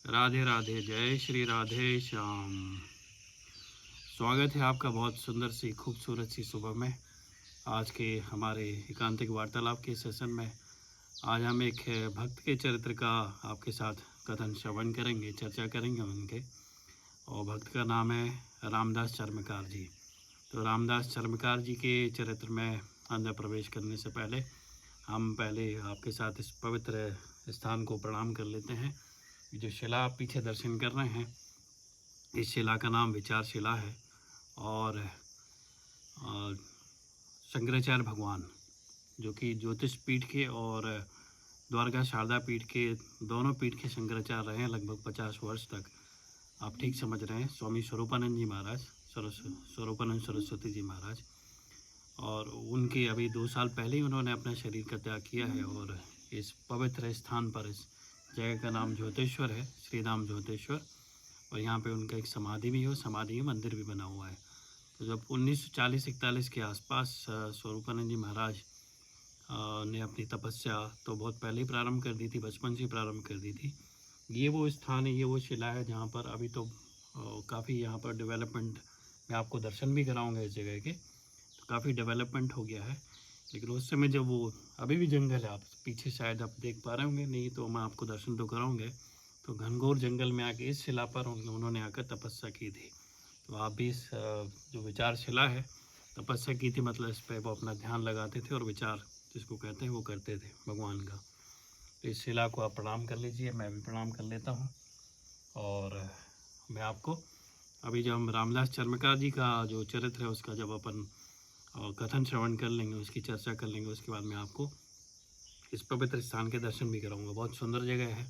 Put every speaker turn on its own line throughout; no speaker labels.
राधे राधे, जय श्री राधे श्याम। स्वागत है आपका बहुत सुंदर सी खूबसूरत सी सुबह में। आज के हमारे एकांतिक वार्तालाप के सेशन में आज हम एक भक्त के चरित्र का आपके साथ कथन श्रवण करेंगे, चर्चा करेंगे उनके। और भक्त का नाम है रामदास चर्मकार जी। तो रामदास चर्मकार जी के चरित्र में अंदर प्रवेश करने से पहले हम आपके साथ इस पवित्र स्थान को प्रणाम कर लेते हैं। जो शिला आप पीछे दर्शन कर रहे हैं, इस शिला का नाम विचार शिला है। और शंकराचार्य भगवान जो कि ज्योतिष पीठ के और द्वारका शारदा पीठ के दोनों पीठ के शंकराचार्य रहे हैं लगभग 50 वर्ष तक। आप ठीक समझ रहे हैं, स्वामी स्वरूपानंद जी महाराज, स्वरूपानंद सरस्वती जी महाराज। और उनके अभी 2 साल पहले ही उन्होंने अपना शरीर का त्याग किया है। और इस पवित्र स्थान पर इस जगह का नाम ज्योतेश्वर है, श्री राम ज्योतेश्वर। और यहाँ पे उनका एक समाधि भी है, समाधि मंदिर भी बना हुआ है। तो जब 1940-41 के आसपास स्वरूपानंद जी महाराज ने अपनी तपस्या तो बहुत पहले ही प्रारंभ कर दी थी, बचपन से प्रारंभ कर दी थी। ये वो स्थान है, ये वो शिला है जहाँ पर अभी तो काफ़ी यहाँ पर डेवलपमेंट, मैं आपको दर्शन भी कराऊँगा इस जगह के। तो काफ़ी डेवलपमेंट हो गया है। लेकिन उस समय जब वो अभी भी जंगल है, आप पीछे शायद आप देख पा रहे होंगे, नहीं तो मैं आपको दर्शन तो कराऊंगे। तो घनघोर जंगल में आके इस शिला पर उन्होंने आकर तपस्या की थी। तो आप भी इस जो विचार शिला है, तपस्या की थी, मतलब इस पर वो अपना ध्यान लगाते थे और विचार जिसको कहते हैं वो करते थे भगवान का। तो इस शिला को आप प्रणाम कर लीजिए, मैं भी प्रणाम कर लेता हूँ। और मैं आपको अभी जब हम रामदास चर्मकार जी का जो चरित्र है उसका जब अपन और कथन श्रवण कर लेंगे, उसकी चर्चा कर लेंगे, उसके बाद मैं आपको इस पवित्र स्थान के दर्शन भी कराऊंगा। बहुत सुंदर जगह है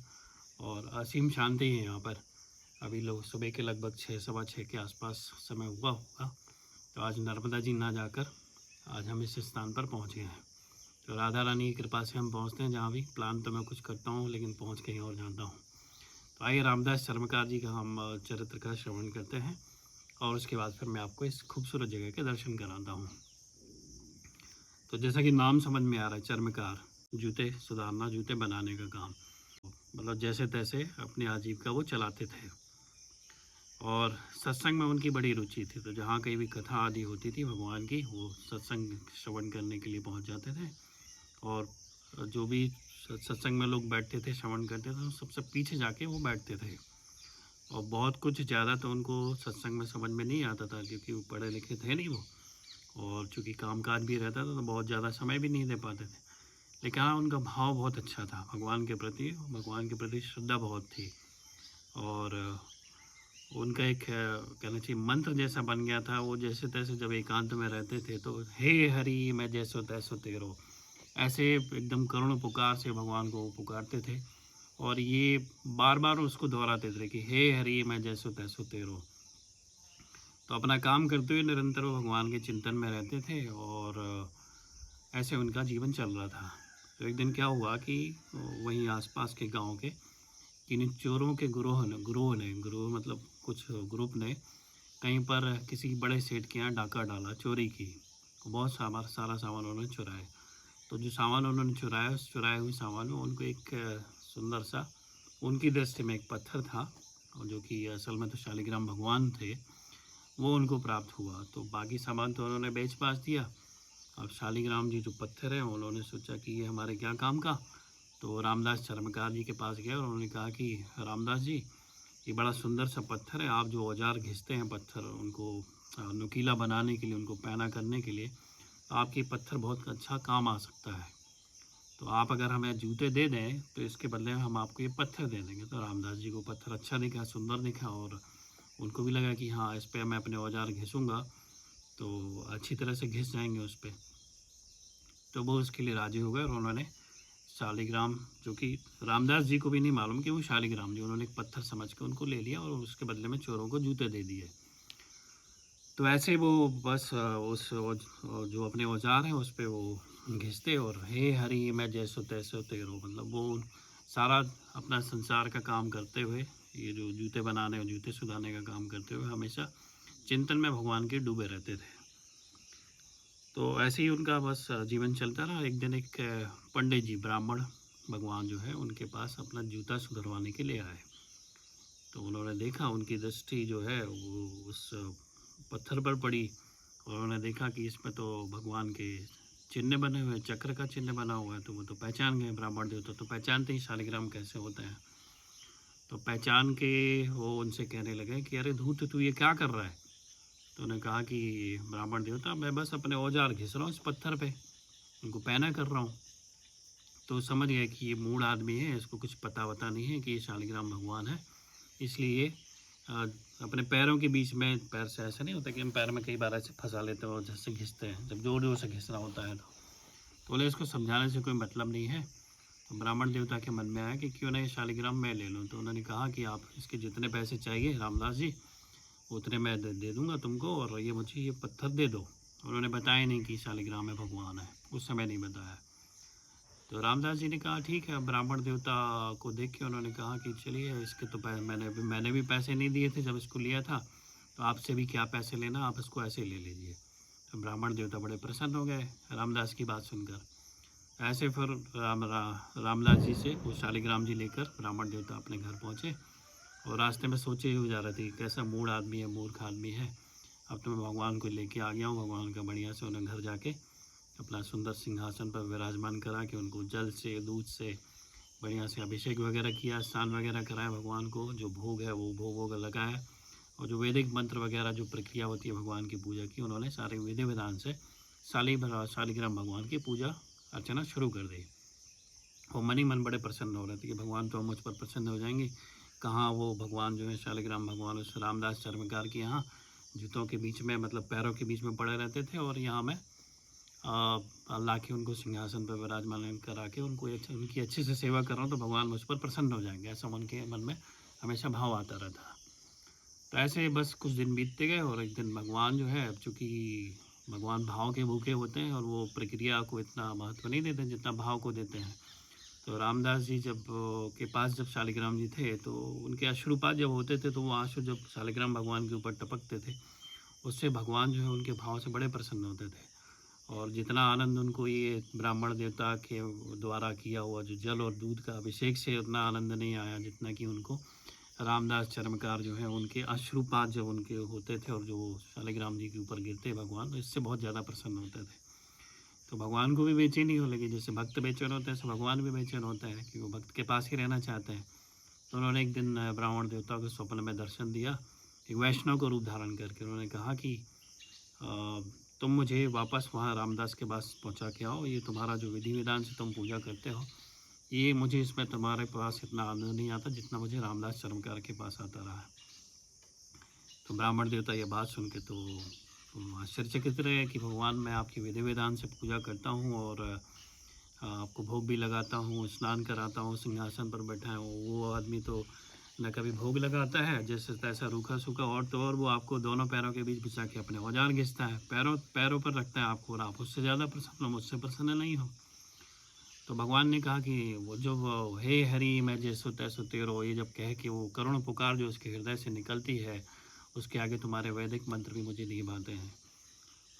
और असीम शांति है यहाँ पर। अभी लोग सुबह के लगभग 6, सवा 6 के आसपास समय हुआ होगा। तो आज नर्मदा जी ना जाकर आज हम इस स्थान पर पहुँचे हैं। तो राधा रानी की कृपा से हम पहुँचते हैं जहाँ भी। प्लान तो मैं कुछ करता हूँ लेकिन पहुँच कहीं और जाता हूँ। तो आइए रामदास चर्मकार जी का हम चरित्र का श्रवण करते हैं और उसके बाद फिर मैं आपको इस खूबसूरत जगह के दर्शन कराता हूँ। तो जैसा कि नाम समझ में आ रहा है, चर्मकार, जूते सुधारना, जूते बनाने का काम, मतलब जैसे तैसे अपनी आजीविका वो चलाते थे। और सत्संग में उनकी बड़ी रुचि थी। तो जहाँ कहीं भी कथा आदि होती थी भगवान की, वो सत्संग श्रवण करने के लिए पहुँच जाते थे। और जो भी सत्संग में लोग बैठते थे, श्रवण करते थे, तो सबसे पीछे जाके वो बैठते थे। और बहुत कुछ ज़्यादा तो उनको सत्संग में समझ में नहीं आता था, क्योंकि वो पढ़े लिखे थे नहीं वो। और चूँकि कामकाज भी रहता था तो बहुत ज़्यादा समय भी नहीं दे पाते थे। लेकिन हाँ, उनका भाव बहुत अच्छा था भगवान के प्रति श्रद्धा बहुत थी। और उनका एक कहना चाहिए मंत्र जैसा बन गया था। वो जैसे तैसे जब एकांत में रहते थे तो हे हरि मैं जैसो तैसो तेरो, ऐसे एकदम करुण पुकार से भगवान को पुकारते थे। और ये बार बार उसको दोहराते थे कि हे हरि मैं जैसो तैसो तेरो। तो अपना काम करते हुए निरंतर वो भगवान के चिंतन में रहते थे और ऐसे उनका जीवन चल रहा था। तो एक दिन क्या हुआ कि वहीं आसपास के गांव के किन्हीं चोरों के गुरुह मतलब कुछ ग्रुप ने कहीं पर किसी बड़े सेठ के यहाँ डाका डाला, चोरी की। बहुत सारा सामान उन्होंने चुराया। तो जो सामान उन्होंने चुराया, उस चुराए हुए सामान में उनको एक सुंदर सा, उनकी दृष्टि में एक पत्थर था, और जो कि असल में तो शालिग्राम भगवान थे, वो उनको प्राप्त हुआ। तो बाकी सामान तो उन्होंने बेच बाच दिया। अब शालिग्राम जी जो पत्थर है, उन्होंने सोचा कि ये हमारे क्या काम का। तो रामदास चर्मकार जी के पास गए और उन्होंने कहा कि रामदास जी, ये बड़ा सुंदर सा पत्थर है, आप जो औजार घिसते हैं पत्थर उनको नुकीला बनाने के लिए, उनको पैना करने के लिए, तो आपके पत्थर बहुत अच्छा काम आ सकता है। तो आप अगर हमें जूते दे दें तो इसके बदले में हम आपको ये पत्थर दे देंगे। तो रामदास जी को पत्थर अच्छा दिखा, सुंदर दिखा, और उनको भी लगा कि हाँ, इस पर मैं अपने औजार घिसूँगा तो अच्छी तरह से घिस जाएंगे उस पर। तो वो उसके लिए राज़ी हो गए और उन्होंने शालिग्राम, जो कि रामदास जी को भी नहीं मालूम कि वो शालिग्राम जी, उन्होंने एक पत्थर समझ के उनको ले लिया और उसके बदले में चोरों को जूते दे दिए। तो ऐसे वो बस उस जो अपने औजार हैं उस पर वो घिसते और हे हरि मैं जैसो तैसो तेरो, मतलब वो सारा अपना संसार का काम करते हुए, ये जो जूते बनाने और जूते सुधारने का काम करते हुए हमेशा चिंतन में भगवान के डूबे रहते थे। तो ऐसे ही उनका बस जीवन चलता रहा। एक दिन एक पंडित जी, ब्राह्मण भगवान जो है, उनके पास अपना जूता सुधरवाने के लिए आए। तो उन्होंने देखा, उनकी दृष्टि जो है वो उस पत्थर पर पड़ी और उन्होंने देखा कि इसमें तो भगवान के चिन्ह बने हुए हैं, चक्र का चिन्ह बना हुआ है। तो वो तो पहचान गए, ब्राह्मण देवता तो पहचानते ही शालिग्राम कैसे होता है। तो पहचान के वो उनसे कहने लगे कि अरे धूर्त, तू ये क्या कर रहा है? तो उन्होंने कहा कि ब्राह्मण देवता, मैं बस अपने औजार घिस रहा हूँ इस पत्थर पे, उनको पैना कर रहा हूँ। तो समझ गए कि ये मूढ़ आदमी है, इसको कुछ पता वता नहीं है कि ये शालिग्राम भगवान है। इसलिए अ, अपने पैरों के बीच में, पैर से ऐसे नहीं होता कि हम पैर में कई बार ऐसे फंसा लेते हैं और जैसे घिसते हैं, जब जोर जोर से घिसना होता है तो बोले इसको समझाने से कोई मतलब नहीं है। तो ब्राह्मण देवता के मन में आया कि क्यों ना ये शालिग्राम मैं ले लूँ। तो उन्होंने कहा कि आप इसके जितने पैसे चाहिए रामदास जी, उतने मैं दे दूँगा तुमको, और ये मुझे ये पत्थर दे दो। उन्होंने बताया नहीं कि शालिग्राम में भगवान है, उस समय नहीं बताया। तो रामदास जी ने कहा ठीक है। ब्राह्मण देवता को देख के उन्होंने कहा कि चलिए, इसके तो मैंने भी पैसे नहीं दिए थे जब इसको लिया था, तो आपसे भी क्या पैसे लेना, आप इसको ऐसे ले लीजिए। तो ब्राह्मण देवता बड़े प्रसन्न हो गए रामदास की बात सुनकर। ऐसे फिर रामदास जी से वो शालिग्राम जी लेकर ब्राह्मण देवता अपने घर पहुँचे और रास्ते में सोचे ही जा रहे थे कि कैसा मूढ़ आदमी है, मूर्ख आदमी है। अब तो मैं भगवान को लेके आ गया हूँ, भगवान का बढ़िया से उन्हें घर जाके अपना सुंदर सिंहासन पर विराजमान करा के उनको जल से, दूध से बढ़िया से अभिषेक वगैरह किया, स्नान वगैरह कराया, भगवान को जो भोग है वो भोग वोग लगाया, और जो वैदिक मंत्र वगैरह जो प्रक्रिया होती है भगवान की पूजा की, उन्होंने सारे विधि विधान से शालिग्राम भगवान की पूजा अर्चना शुरू कर दी। और मन ही मन बड़े प्रसन्न हो रहे थे कि भगवान तो मुझ पर प्रसन्न हो जाएंगे। कहाँ वो भगवान जो है शालिग्राम भगवान उस रामदास चर्मकार के यहाँ जूतों के बीच में, मतलब पैरों के बीच में पड़े रहते थे, और यहाँ मैं ला के उनको सिंहासन पर विराजमान करा के उनकी अच्छे से सेवा कर रहा हूँ, तो भगवान मुझ पर प्रसन्न हो जाएंगे, ऐसा उनके मन में हमेशा भाव आता रहता। तो ऐसे बस कुछ दिन बीतते गए और एक दिन भगवान जो है, अब चूँकि भगवान भाव के भूखे होते हैं और वो प्रक्रिया को इतना महत्व नहीं देते जितना भाव को देते हैं। तो रामदास जी के पास जब शालिग्राम जी थे, तो उनके अश्रुपात जब होते थे, तो वो आंसू जब शालिग्राम भगवान के ऊपर टपकते थे, उससे भगवान जो है उनके भाव से बड़े प्रसन्न होते थे। और जितना आनंद उनको ये ब्राह्मण देवता के द्वारा किया हुआ जो जल और दूध का अभिषेक से उतना आनंद नहीं आया जितना कि उनको रामदास चर्मकार जो है उनके अश्रुपात जब उनके होते थे और जो शालिग्राम जी के ऊपर गिरते भगवान, तो इससे बहुत ज़्यादा प्रसन्न होते थे। तो भगवान को भी बेचैनी हो लगी, जैसे भक्त बेचैन होते हैं ऐसे भगवान भी बेचैन होता है कि वो भक्त के पास ही रहना चाहते हैं। तो उन्होंने एक दिन ब्राह्मण देवता को स्वप्न में दर्शन दिया, एक वैष्णव को रूप धारण करके। उन्होंने कहा कि अ, तुम मुझे वापस वहाँ रामदास के पास पहुँचा के आओ, ये तुम्हारा जो विधि विधान से तुम पूजा करते हो, ये मुझे इसमें तुम्हारे पास इतना आनंद नहीं आता जितना मुझे रामदास चर्मकार के पास आता रहा है। तो ब्राह्मण देवता ये बात सुन के तो आश्चर्यचकित रहे कि भगवान, मैं आपकी विधि विधान से पूजा करता हूँ और आपको भोग भी लगाता हूँ, स्नान कराता हूँ, सिंहासन पर बैठा हूँ, वो आदमी तो न कभी भोग लगाता है, जैसे तैसा रूखा सूखा, और तो और वो आपको दोनों पैरों के बीच बिछा के अपने औजार घिसता है, पैरों पैरों पर रखता है आपको, और आप उससे ज़्यादा प्रसन्न हो, मुझसे प्रसन्न नहीं हो। तो भगवान ने कहा कि वो जो हे हरि मैं जैसो तैसो तेरो, ये जब कह के वो करुण पुकार जो उसके हृदय से निकलती है, उसके आगे तुम्हारे वैदिक मंत्र भी मुझे नहीं भाते हैं।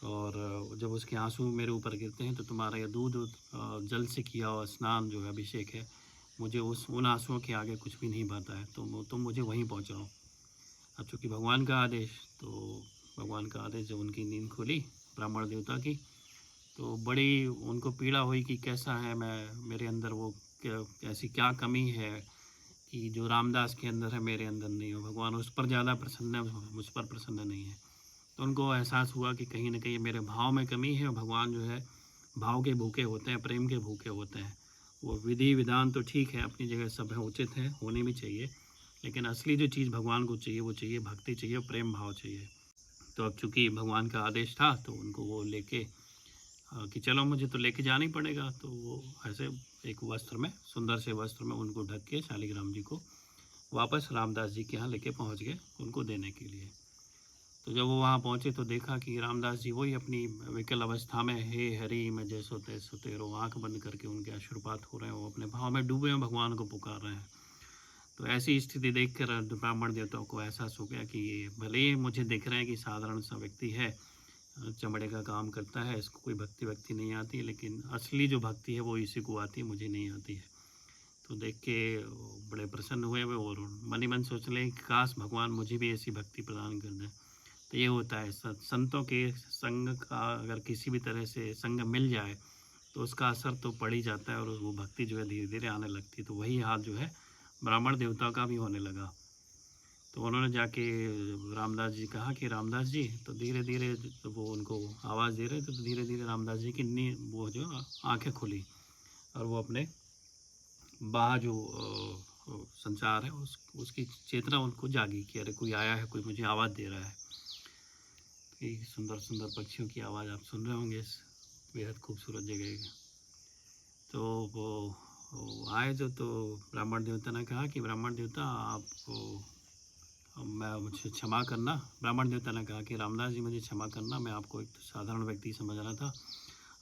और जब उसके आंसू मेरे ऊपर गिरते हैं, तो तुम्हारा ये दूध जल से किया हुआ स्नान जो है, अभिषेक है, मुझे उन आंसुओं के आगे कुछ भी नहीं भाता है। तुम मुझे वहीं पहुँचाओ। अब चूँकि भगवान का आदेश, तो भगवान का आदेश जब उनकी नींद खुली ब्राह्मण देवता की, तो बड़ी उनको पीड़ा हुई कि कैसा है मैं, मेरे अंदर वो ऐसी क्या कमी है कि जो रामदास के अंदर है मेरे अंदर नहीं हो। भगवान उस पर ज़्यादा प्रसन्न है, मुझ पर प्रसन्न नहीं है। तो उनको एहसास हुआ कि कहीं न कहीं मेरे भाव में कमी है, और भगवान जो है भाव के भूखे होते हैं, प्रेम के भूखे होते हैं। वो विधि विधान तो ठीक है, अपनी जगह सब है, उचित है, होने भी चाहिए, लेकिन असली जो चीज़ भगवान को चाहिए वो चाहिए भक्ति, चाहिए प्रेम भाव चाहिए। तो अब चूँकि भगवान का आदेश था, तो उनको वो लेके कि चलो मुझे तो लेके जाना ही पड़ेगा। तो वो ऐसे एक वस्त्र में, सुंदर से वस्त्र में उनको ढक के शालिग्राम जी को वापस रामदास जी के यहाँ लेके पहुँच गए उनको देने के लिए। तो जब वो वहाँ पहुँचे, तो देखा कि रामदास जी वही अपनी विकल अवस्था में, हे हरि मैं जैसो तैसो तेरो, आँख बंद करके उनके अश्रुपात हो रहे हैं, वो अपने भाव में डूबे हैं, भगवान को पुकार रहे हैं। तो ऐसी स्थिति देखकर ब्राह्मण देवताओं को एहसास हो गया कि ये भले ही मुझे दिख रहा है कि साधारण सा व्यक्ति है, चमड़े का काम करता है, इसको कोई भक्ति वक्ति नहीं आती, लेकिन असली जो भक्ति है वो इसी को आती है, मुझे नहीं आती है। तो देख के बड़े प्रसन्न हुए वे और मन ही मन सोच रहे कि काश भगवान मुझे भी ऐसी भक्ति प्रदान कर दें। तो ये होता है संतों के संग का अगर किसी भी तरह से संग मिल जाए तो उसका असर तो पड़ ही जाता है और वो भक्ति जो है धीरे-धीरे आने लगती है। तो वही हाल जो है ब्राह्मण देवता का भी होने लगा। तो उन्होंने जाके रामदास जी कहा कि रामदास जी, तो धीरे-धीरे तो वो उनको आवाज़ दे रहे थे, तो धीरे-धीरे रामदास जी की वो जो आँखें खुली और वो अपने बाहर जो संचार है उसकी चेतना उनको जागी कि अरे कोई आया है, कोई मुझे आवाज़ दे रहा है। तो ये सुंदर-सुंदर पक्षियों की आवाज़ आप सुन रहे होंगे इस बेहद खूबसूरत जगह की। तो वो आए तो ब्राह्मण देवता ने कहा कि ब्राह्मण देवता आप मैं मुझे क्षमा करना। ब्राह्मण देवता ने कहा कि रामदास जी मुझे क्षमा करना, मैं आपको एक साधारण व्यक्ति समझ रहा था,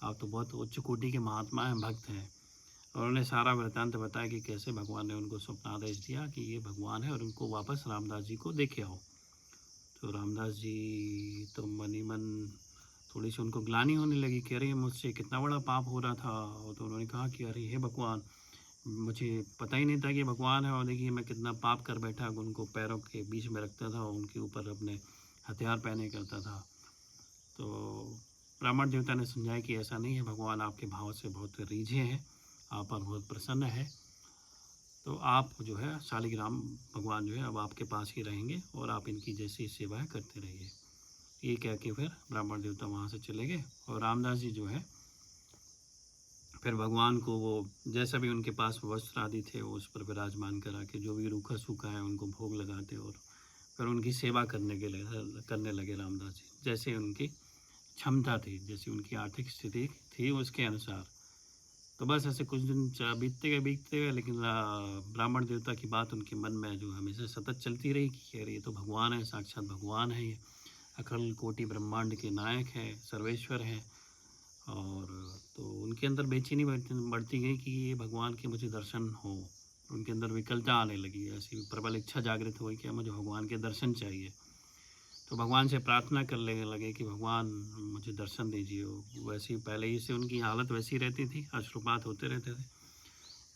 आप तो बहुत उच्च कोटि के महात्मा हैं, भक्त हैं। और उन्होंने सारा वृत्तांत बताया कि कैसे भगवान ने उनको स्वप्नादेश दिया कि ये भगवान है और उनको वापस रामदास जी को देखे आओ। तो रामदास जी तो मन ही मन थोड़ी सी उनको ग्लानि होने लगी कि अरे मुझसे कितना बड़ा पाप हो रहा था। और तो उन्होंने कहा कि अरे हे भगवान, मुझे पता ही नहीं था कि भगवान है और देखिए मैं कितना पाप कर बैठा। उनको पैरों के बीच में रखता था, उनके ऊपर अपने हथियार पहने करता था। तो ब्राह्मण देवता ने समझाया कि ऐसा नहीं है, भगवान आपके भाव से बहुत रीझे हैं, आप पर बहुत प्रसन्न है। तो आप जो है शालिग्राम भगवान जो है अब आपके पास ही रहेंगे और आप इनकी जैसी सेवाएं करते रहिए। ये कह के फिर ब्राह्मण देवता वहाँ से चले गए और रामदास जी जो है फिर भगवान को वो जैसा भी उनके पास वस्त्र आदि थे उस पर विराजमान करा के जो भी रूखा सूखा है उनको भोग लगाते और फिर उनकी सेवा करने लगे रामदास जी, जैसे उनकी क्षमता थी, जैसी उनकी आर्थिक स्थिति थी उसके अनुसार। तो बस ऐसे कुछ दिन बीतते गए, लेकिन ब्राह्मण देवता की बात उनके मन में जो हमेशा सतत चलती रही कि अरे ये तो भगवान है, साक्षात भगवान है, ये अखिल कोटि ब्रह्मांड के नायक है, सर्वेश्वर है। और तो उनके अंदर बेचैनी बढ़ती गई कि ये भगवान के मुझे दर्शन हो। उनके अंदर विकलता आने लगी, ऐसी प्रबल इच्छा जागृत हुई कि मुझे भगवान के दर्शन चाहिए। तो भगवान से प्रार्थना करने लगे कि भगवान मुझे दर्शन दीजिए। वैसे ही पहले ही से उनकी हालत वैसी रहती थी, अश्रुपात होते रहते थे।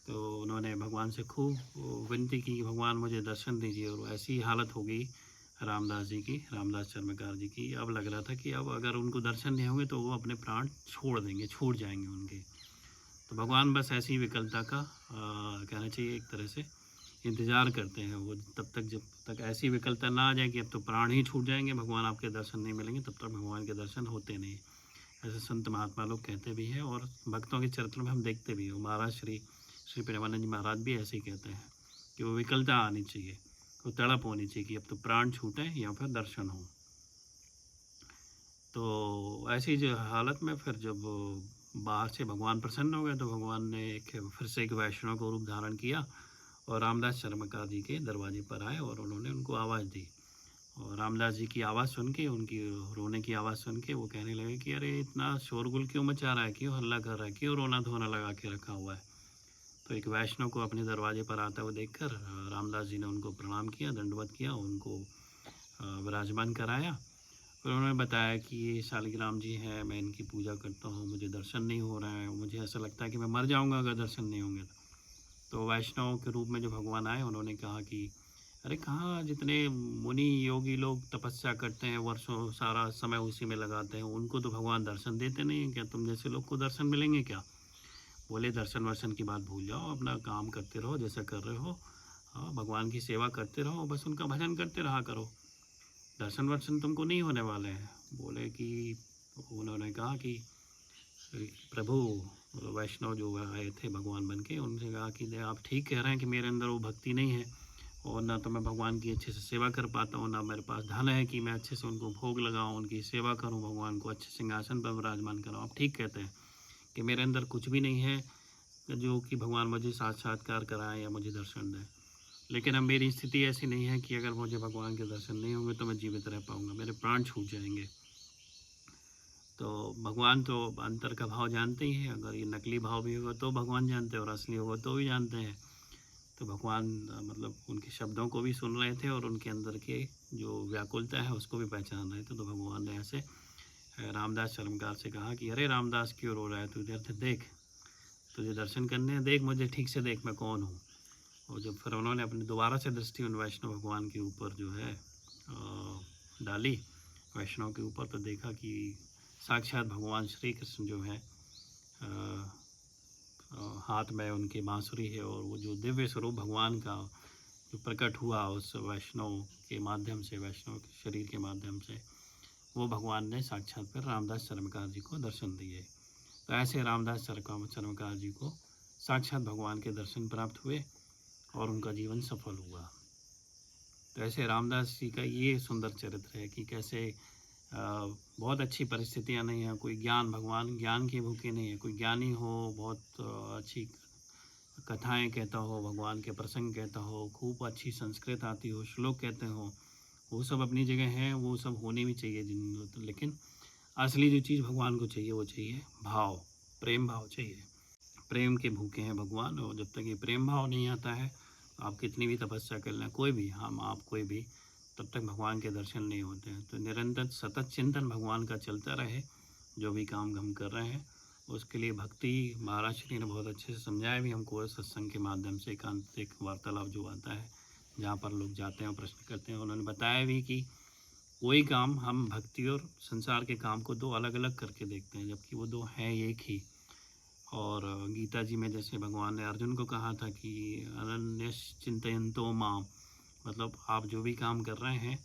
तो उन्होंने भगवान से खूब विनती की कि भगवान मुझे दर्शन दीजिए और ऐसी हालत हो गई रामदास जी की, रामदास चर्मकार जी की। अब लग रहा था कि अब अगर उनको दर्शन नहीं होंगे तो वो अपने प्राण छोड़ देंगे, छूट जाएंगे उनके। तो भगवान बस ऐसी विकलता का कहना चाहिए एक तरह से इंतज़ार करते हैं वो, तब तक जब तक ऐसी विकलता ना आ जाए कि अब तो प्राण ही छूट जाएंगे, भगवान आपके दर्शन नहीं मिलेंगे, तब तक भगवान के दर्शन होते नहीं। ऐसे संत महात्मा लोग कहते भी हैं और भक्तों के चरित्र में हम देखते भी हैं। महाराज श्री प्रेमानंद जी महाराज भी ऐसे ही कहते हैं कि वो विकलता आनी चाहिए, वो तड़प होनी चाहिए कि अब तो प्राण छूटे या फिर दर्शन हो। तो ऐसी जो हालत में फिर जब बाहर से भगवान प्रसन्न हो गए तो भगवान ने फिर से एक वैष्णव को रूप धारण किया और रामदास चर्मकार जी के दरवाजे पर आए और उन्होंने उनको आवाज़ दी। और रामदास जी की आवाज़ सुन के, उनकी रोने की आवाज़ सुन के वो कहने लगे कि अरे इतना शोरगुल क्यों मचा रहा है, क्यों हल्ला कर रहा है, क्यों रोना धोना लगा के रखा हुआ है। तो एक वैष्णव को अपने दरवाजे पर आता हुआ देखकर रामदास जी ने उनको प्रणाम किया, दंडवत किया, उनको विराजमान कराया। फिर उन्होंने बताया कि ये शालिग्राम जी हैं, मैं इनकी पूजा करता हूँ, मुझे दर्शन नहीं हो रहा है, मुझे ऐसा लगता है कि मैं मर जाऊँगा अगर दर्शन नहीं होंगे तो वैष्णव के रूप में जो भगवान आए उन्होंने कहा कि अरे कहाँ, जितने मुनि योगी लोग तपस्या करते हैं, वर्षों सारा समय उसी में लगाते हैं, उनको तो भगवान दर्शन देते नहीं हैं क्या? तुम जैसे लोग को दर्शन मिलेंगे क्या? बोले दर्शन वर्शन की बात भूल जाओ, अपना काम करते रहो जैसा कर रहे हो। हाँ, भगवान की सेवा करते रहो, बस उनका भजन करते रहा करो, दर्शन वर्शन तुमको नहीं होने वाले हैं। बोले कि उन्होंने कहा कि प्रभु, वैष्णव जो आए थे भगवान बन के, उनसे कहा कि आप ठीक कह रहे हैं कि मेरे अंदर वो भक्ति नहीं है और ना तो मैं भगवान की अच्छे से सेवा कर पाता हूँ, ना मेरे पास धन है कि मैं अच्छे से उनको भोग लगाऊँ, उनकी सेवा करूँ, भगवान को अच्छे सिंहासन पर विराजमान कराऊँ। आप ठीक कहते हैं कि मेरे अंदर कुछ भी नहीं है जो कि भगवान मुझे साक्षात्कार कराएं या मुझे दर्शन दें। लेकिन अब मेरी स्थिति ऐसी नहीं है कि अगर मुझे भगवान के दर्शन नहीं होंगे तो मैं जीवित रह पाऊँगा, मेरे प्राण छूट जाएंगे। तो भगवान तो अंतर का भाव जानते ही हैं, अगर ये नकली भाव भी होगा तो भगवान जानते हैं और असली होगा तो भी जानते हैं। तो भगवान मतलब उनके शब्दों को भी सुन रहे थे और उनके अंदर के जो व्याकुलता है उसको भी पहचान रहे थे। तो भगवान ने ऐसे रामदास चर्मकार से कहा कि अरे रामदास क्यों रो रहा है तू, इधर देख। तुझे दर्शन करने हैं, देख मुझे ठीक से देख मैं कौन हूँ। और जब फिर उन्होंने अपनी दोबारा से दृष्टि उन वैष्णव भगवान के ऊपर जो है डाली, वैष्णव के ऊपर, तो देखा कि साक्षात भगवान श्री कृष्ण जो है हाथ में उनके बांसुरी है, और वो जो दिव्य स्वरूप भगवान का जो प्रकट हुआ उस वैष्णव के माध्यम से, वैष्णव के शरीर के माध्यम से, वो भगवान ने साक्षात फिर रामदास चर्मकार जी को दर्शन दिए। तो ऐसे रामदास चर्मकार जी को साक्षात भगवान के दर्शन प्राप्त हुए और उनका जीवन सफल हुआ। तो ऐसे रामदास जी का ये सुंदर चरित्र है कि कैसे बहुत अच्छी परिस्थितियां नहीं हैं, कोई ज्ञान, भगवान ज्ञान के भूखे नहीं है, कोई ज्ञानी हो, बहुत अच्छी कथाएं कहता हो, भगवान के प्रसंग कहता हो, खूब अच्छी संस्कृत आती हो, श्लोक कहते हो, वो सब अपनी जगह है, वो सब होनी भी चाहिए जिन, लेकिन असली जो चीज़ भगवान को चाहिए वो चाहिए भाव, प्रेम भाव चाहिए। प्रेम के भूखे हैं भगवान, और जब तक ये प्रेम भाव नहीं आता है, आप कितनी भी तपस्या कर लें, कोई भी, हम आप कोई भी, तब तक भगवान के दर्शन नहीं होते हैं। तो निरंतर सतत चिंतन भगवान का चलता रहे, जो भी काम हम कर रहे हैं उसके लिए भक्ति, महाराज श्री ने बहुत अच्छे से समझाया भी हमको सत्संग के माध्यम से, एकांतिक वार्तालाप जो आता है जहाँ पर लोग जाते हैं और प्रश्न करते हैं, उन्होंने बताया भी कि कोई काम हम भक्ति और संसार के काम को दो अलग अलग करके देखते हैं, जबकि वो दो हैं एक ही। और गीता जी में जैसे भगवान ने अर्जुन को कहा था कि अनन्य चिंतयन्तो माम, मतलब आप जो भी काम कर रहे हैं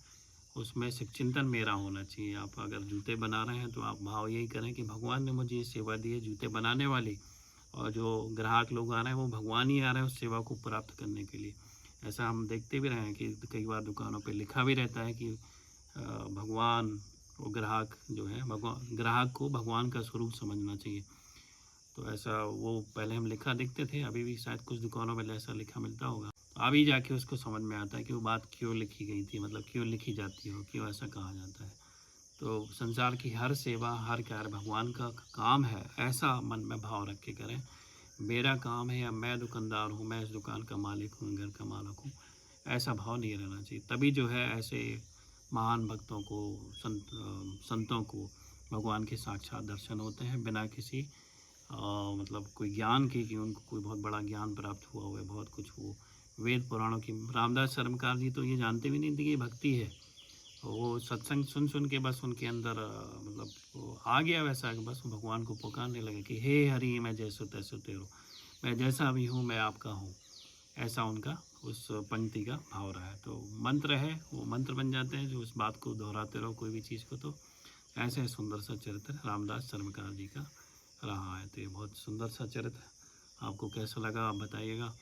उसमें सिर्फ चिंतन मेरा होना चाहिए। आप अगर जूते बना रहे हैं तो आप भाव यही करें कि भगवान ने मुझे ये सेवा दी है जूते बनाने वाली, और जो ग्राहक लोग आ रहे हैं वो भगवान ही आ रहे हैं उस सेवा को प्राप्त करने के लिए। ऐसा हम देखते भी रहे हैं कि कई बार दुकानों पे लिखा भी रहता है कि भगवान और ग्राहक जो है, भगवान, ग्राहक को भगवान का स्वरूप समझना चाहिए। तो ऐसा वो पहले हम लिखा देखते थे, अभी भी शायद कुछ दुकानों में ऐसा लिखा मिलता होगा, अभी जाके उसको समझ में आता है कि वो बात क्यों लिखी गई थी, मतलब क्यों लिखी जाती हो, क्यों ऐसा कहा जाता है। तो संसार की हर सेवा, हर कार्य भगवान का काम है, ऐसा मन में भाव रख के करें। मेरा काम है या मैं दुकानदार हूँ, मैं इस दुकान का मालिक हूँ, घर का मालिक हूँ, ऐसा भाव नहीं रहना चाहिए। तभी जो है ऐसे महान भक्तों को, संतों को भगवान के साक्षात दर्शन होते हैं, बिना किसी मतलब कोई ज्ञान के, कि उनको कोई बहुत बड़ा ज्ञान प्राप्त हुआ है, बहुत कुछ वो वेद पुराणों की। रामदास चर्मकार जी तो ये जानते भी नहीं थे कि ये भक्ति है, वो सत्संग सुन सुन के बस उनके अंदर मतलब वो आ गया वैसा कि बस भगवान को पुकारने लगे कि हे हरि मैं जैसो तैसो तेरो, मैं जैसा भी हूँ मैं आपका हूँ, ऐसा उनका उस पंक्ति का भाव रहा है। तो मंत्र है, वो मंत्र बन जाते हैं जो उस बात को दोहराते रहो कोई भी चीज़ को। तो ऐसे सुंदर सा चरित्र रामदास चर्मकार जी का रहा है। तो ये बहुत सुंदर सा चरित्र, आपको कैसा लगा आप बताइएगा।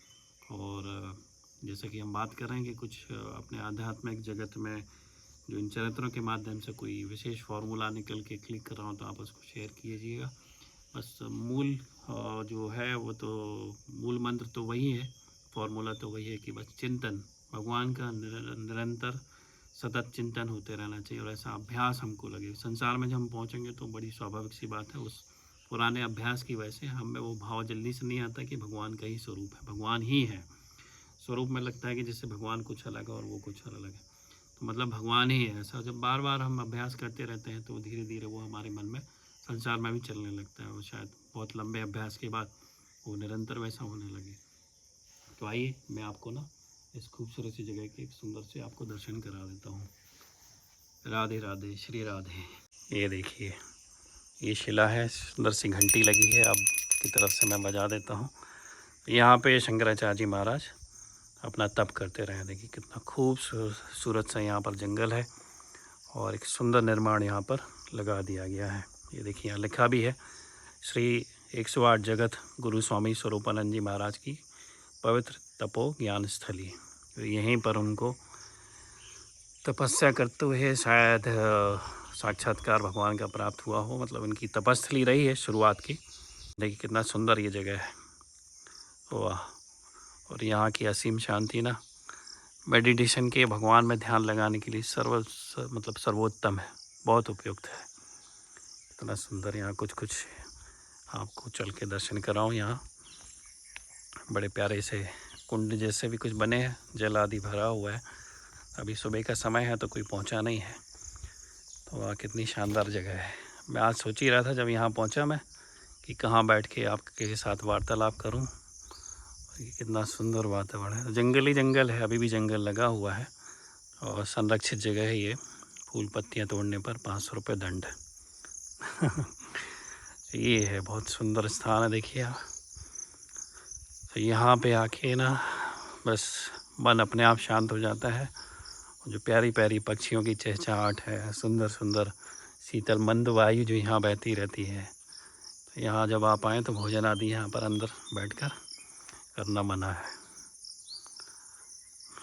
और जैसा कि हम बात कर रहे हैं कि कुछ अपने आध्यात्मिक जगत में जो इन चरित्रों के माध्यम से कोई विशेष फार्मूला निकल के क्लिक कर रहा हूँ तो आप उसको शेयर कीजिएगा। बस मूल जो है वो तो मूल मंत्र तो वही है, फार्मूला तो वही है कि बस चिंतन, भगवान का निरंतर सतत चिंतन होते रहना चाहिए, और ऐसा अभ्यास हमको लगे। संसार में जब हम पहुँचेंगे तो बड़ी स्वाभाविक सी बात है, उस पुराने अभ्यास की वजह से हमें वो भाव जल्दी से नहीं आता कि भगवान का ही स्वरूप है, भगवान ही है। स्वरूप में लगता है कि जैसे भगवान कुछ अलग है और वो कुछ अलग है, तो मतलब भगवान ही है। ऐसा जब बार बार हम अभ्यास करते रहते हैं तो धीरे धीरे वो हमारे मन में संसार में भी चलने लगता है, और शायद बहुत लंबे अभ्यास के बाद वो निरंतर वैसा होने लगे। तो आइए मैं आपको ना इस खूबसूरत सी जगह के एक सुंदर से आपको दर्शन करा देता हूँ। राधे राधे, श्री राधे। ये देखिए ये शिला है, सुंदर सी घंटी लगी है, अब की तरफ से मैं बजा देता हूँ। यहाँ पे शंकराचार्य जी महाराज अपना तप करते रहे। देखिए कितना खूबसूरत सा यहाँ पर जंगल है, और एक सुंदर निर्माण यहाँ पर लगा दिया गया है। ये देखिए यहाँ लिखा भी है, श्री 108 जगत गुरु स्वामी स्वरूपानंद जी महाराज की पवित्र तपो ज्ञान स्थली। तो यहीं पर उनको तपस्या करते हुए शायद साक्षात्कार भगवान का प्राप्त हुआ हो, मतलब इनकी तपस्थली रही है शुरुआत की। देखिए कितना सुंदर ये जगह है, वाह। और यहाँ की असीम शांति ना मेडिटेशन के, भगवान में ध्यान लगाने के लिए मतलब सर्वोत्तम है, बहुत उपयुक्त है। इतना सुंदर यहाँ कुछ आपको चल के दर्शन कराऊँ। यहाँ बड़े प्यारे से कुंड जैसे भी कुछ बने हैं, जल आदि भरा हुआ है। अभी सुबह का समय है तो कोई पहुँचा नहीं है। तो वाह कितनी शानदार जगह है। मैं आज सोच ही रहा था जब यहाँ पहुँचा मैं कि कहाँ बैठ के आपके साथ वार्तालाप करूं। ये कितना सुंदर वातावरण है, जंगल ही जंगल है, अभी भी जंगल लगा हुआ है और संरक्षित जगह है ये। फूल पत्तियां तोड़ने पर 500 रुपये दंड। ये है बहुत सुंदर स्थान है, देखिए आप। तो यहाँ पे आके ना बस मन अपने आप शांत हो जाता है। जो प्यारी प्यारी पक्षियों की चहचहाट है, सुंदर सुंदर शीतल मंद वायु जो यहाँ बहती रहती है। तो यहाँ जब आप आएँ तो भोजन आदि यहाँ पर अंदर बैठकर करना मना है।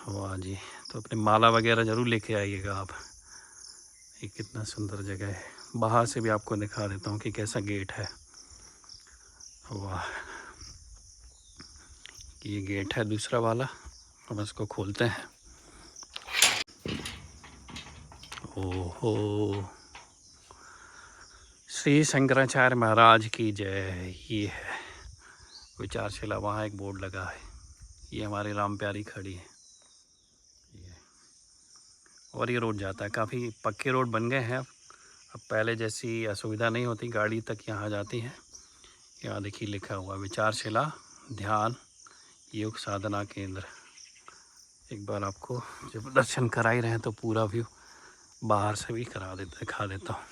वाह जी, तो अपनी माला वगैरह ज़रूर लेके आइएगा आप। ये कितना सुंदर जगह है। बाहर से भी आपको दिखा देता हूँ कि कैसा गेट है। वाह, ये गेट है दूसरा वाला, हम इसको खोलते हैं। ओहो, श्री शंकराचार्य महाराज की जय। ये है विचारशिला, वहाँ एक बोर्ड लगा है। ये हमारी राम प्यारी खड़ी है ये। और ये रोड जाता है, काफ़ी पक्के रोड बन गए हैं अब पहले जैसी असुविधा नहीं होती, गाड़ी तक यहाँ जाती है। यहाँ देखिए लिखा हुआ विचारशिला ध्यान योग साधना केंद्र। एक बार आपको जब दर्शन करा ही रहे तो पूरा व्यू बाहर से भी दिखा देता हूँ।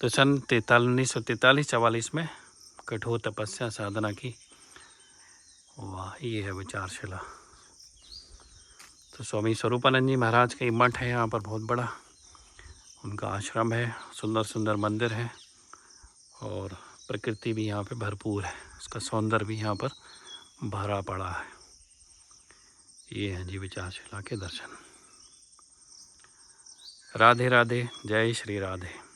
तो सन 1943-44 में कठोर तपस्या साधना की। वाह, ये है विचारशिला। तो स्वामी स्वरूपानंद जी महाराज का मठ है यहाँ पर, बहुत बड़ा उनका आश्रम है। सुंदर सुंदर मंदिर है और प्रकृति भी यहाँ पे भरपूर है, उसका सौंदर्य भी यहाँ पर भरा पड़ा है। ये हैं जी विचारशिला के दर्शन। राधे राधे, जय श्री राधे।